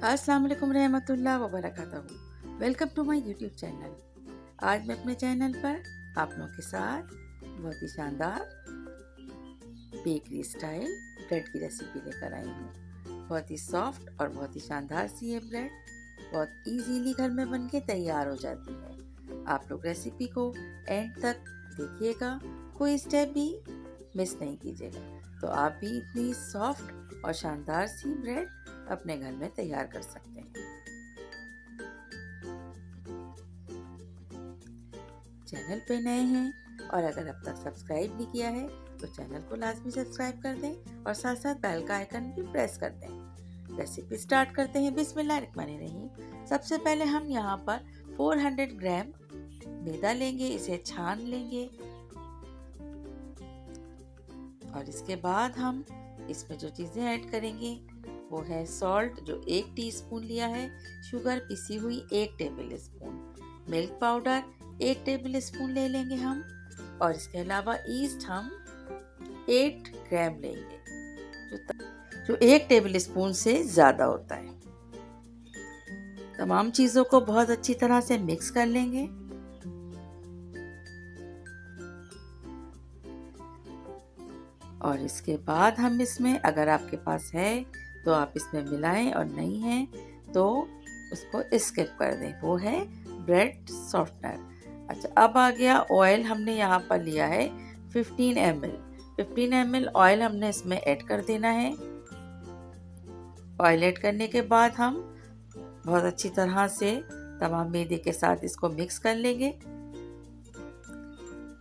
अस्सलाम वालेकुम रहमतुल्लाह व बरकातहू। Welcome to my YouTube channel. आज मैं अपने चैनल पर आप लोगों के साथ बहुत ही शानदार बेकरी स्टाइल ब्रेड की रेसिपी लेकर आई हूँ। बहुत ही सॉफ्ट और बहुत ही शानदार सी ये ब्रेड बहुत इजीली घर में बनके तैयार हो जाती है। आप लोग रेसिपी को एंड तक देखिएगा, कोई स्टेप भी मिस नहीं कीजिएगा, तो आप भी इतनी सॉफ्ट और शानदार सी ब्रेड अपने घर में तैयार कर सकते हैं। चैनल पे नए हैं और अगर अब तक सब्सक्राइब नहीं किया है तो चैनल को लाजमी सब्सक्राइब कर दें और साथ साथ बेल का आइकन भी प्रेस कर दें। रेसिपी स्टार्ट करते हैं। बिस्मिल्लाहिर्रहमानिर्रहीम। सबसे पहले हम यहाँ पर 400 ग्राम मैदा लेंगे, इसे छान लेंगे और इसके बाद हम इसमें जो चीज़ें ऐड करेंगे वो है सॉल्ट जो 1 टीस्पून लिया है, शुगर पिसी हुई 1 table spoon, milk powder 1 table spoon ले लेंगे हम, और इसके अलावा ईस्ट हम 8 ग्राम लेंगे जो 1 टेबल स्पून से ज़्यादा होता है। तमाम चीज़ों को बहुत अच्छी तरह से मिक्स कर लेंगे। और इसके बाद हम इसमें, अगर आपके पास है तो आप इसमें मिलाएं और नहीं है तो उसको स्किप कर दें, वो है ब्रेड सॉफ्टनर। अच्छा, अब आ गया ऑयल। हमने यहाँ पर लिया है 15 ml ऑयल हमने इसमें ऐड कर देना है। ऑयल ऐड करने के बाद हम बहुत अच्छी तरह से तमाम मैदे के साथ इसको मिक्स कर लेंगे।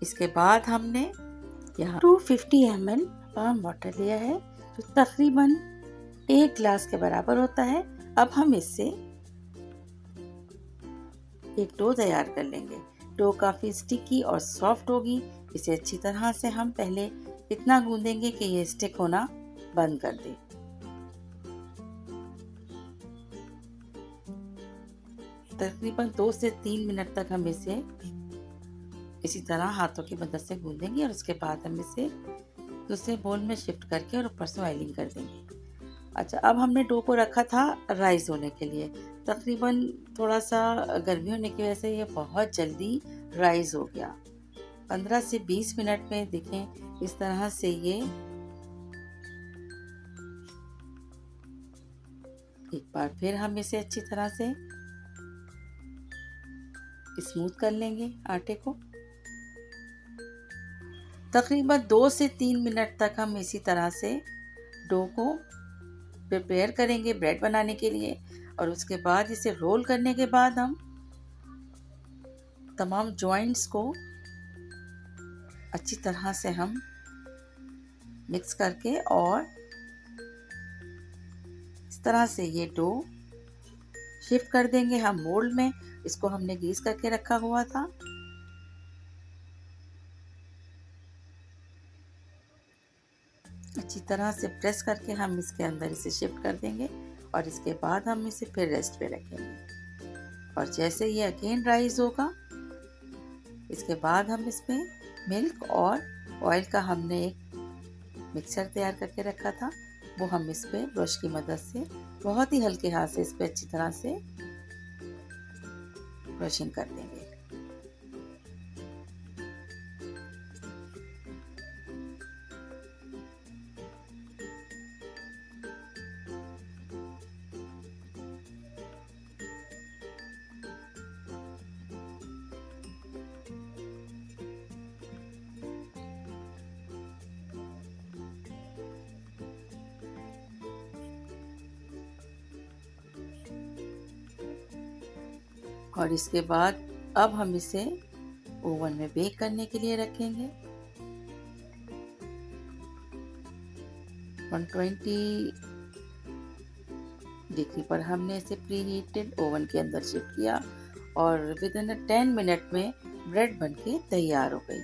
इसके बाद हमने यहाँ 250 ml वार्म वाटर लिया है जो तकरीबन 1 ग्लास के बराबर होता है। अब हम इससे एक डो तैयार कर लेंगे। डो काफ़ी स्टिकी और सॉफ्ट होगी। इसे अच्छी तरह से हम पहले इतना गूंदेंगे कि ये स्टिक होना बंद कर दे। तकरीबन 2 से 3 मिनट तक हम इसे इसी तरह हाथों की मदद से गूंदेंगे और उसके बाद हम इसे दूसरे बोल में शिफ्ट करके और ऊपर से ऑयलिंग कर देंगे। अच्छा, अब हमने डो को रखा था राइस होने के लिए। तकरीबन थोड़ा सा गर्मी होने की वजह से ये बहुत जल्दी राइस हो गया। 15 से 20 मिनट में देखें इस तरह से ये एक बार फिर हम इसे अच्छी तरह से स्मूथ कर लेंगे आटे को। तकरीबन 2 से 3 मिनट तक हम इसी तरह से डो को प्रिपेयर करेंगे ब्रेड बनाने के लिए, और उसके बाद इसे रोल करने के बाद हम तमाम जॉइंट्स को अच्छी तरह से हम मिक्स करके और इस तरह से ये डो शिफ्ट कर देंगे हम मोल्ड में। इसको हमने ग्रीस करके रखा हुआ था। अच्छी तरह से प्रेस करके हम इसके अंदर इसे शिफ्ट कर देंगे और इसके बाद हम इसे फिर रेस्ट पे रखेंगे। और जैसे ये अगेन राइज होगा, इसके बाद हम इसमें मिल्क और ऑयल का हमने एक मिक्सचर तैयार करके रखा था, वो हम इस पे ब्रश की मदद से बहुत ही हल्के हाथ से इस पे अच्छी तरह से ब्रशिंग कर देंगे। और इसके बाद अब हम इसे ओवन में बेक करने के लिए रखेंगे। 120 डिग्री पर हमने इसे प्री हीटेड ओवन के अंदर शिफ्ट किया और विद इन 10 मिनट में ब्रेड बनके तैयार हो गई।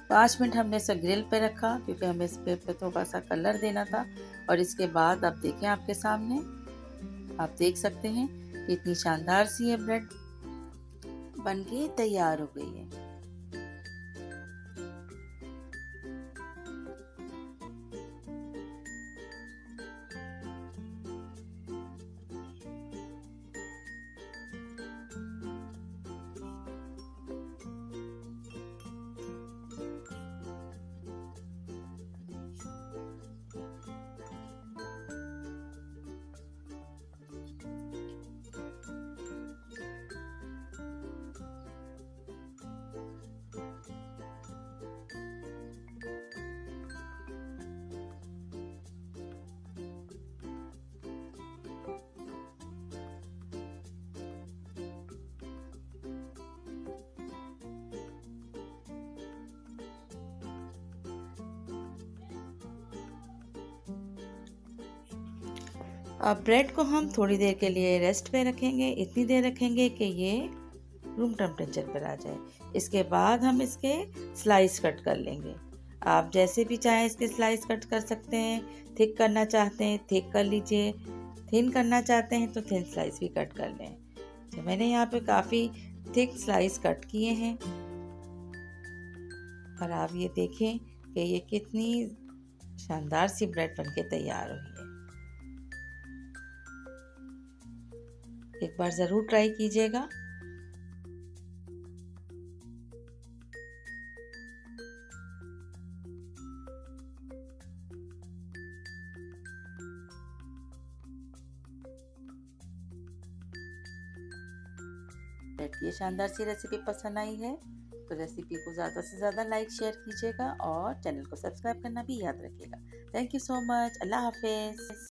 5 मिनट हमने इसे ग्रिल पे रखा क्योंकि हमें इस पे थोड़ा सा कलर देना था। और इसके बाद अब देखें आपके सामने, आप देख सकते हैं कि इतनी शानदार सी ये ब्रेड बनके तैयार हो गई है। अब ब्रेड को हम थोड़ी देर के लिए रेस्ट पे रखेंगे, इतनी देर रखेंगे कि ये रूम टेम्परेचर पर आ जाए। इसके बाद हम इसके स्लाइस कट कर लेंगे। आप जैसे भी चाहें इसके स्लाइस कट कर सकते हैं। थिक करना चाहते हैं थिक कर लीजिए, थिन करना चाहते हैं तो थिन स्लाइस भी कट कर लें। तो मैंने यहाँ पे काफ़ी थिक स्लाइस कट किए हैं और आप ये देखें कि ये कितनी शानदार सी ब्रेड बनके तैयार हुई है। एक बार ज़रूर ट्राई कीजिएगा। ब्रेड की ये शानदार सी रेसिपी पसंद आई है तो रेसिपी को ज़्यादा से ज़्यादा लाइक शेयर कीजिएगा और चैनल को सब्सक्राइब करना भी याद रखिएगा। Thank you so much. अल्लाह हाफिज़।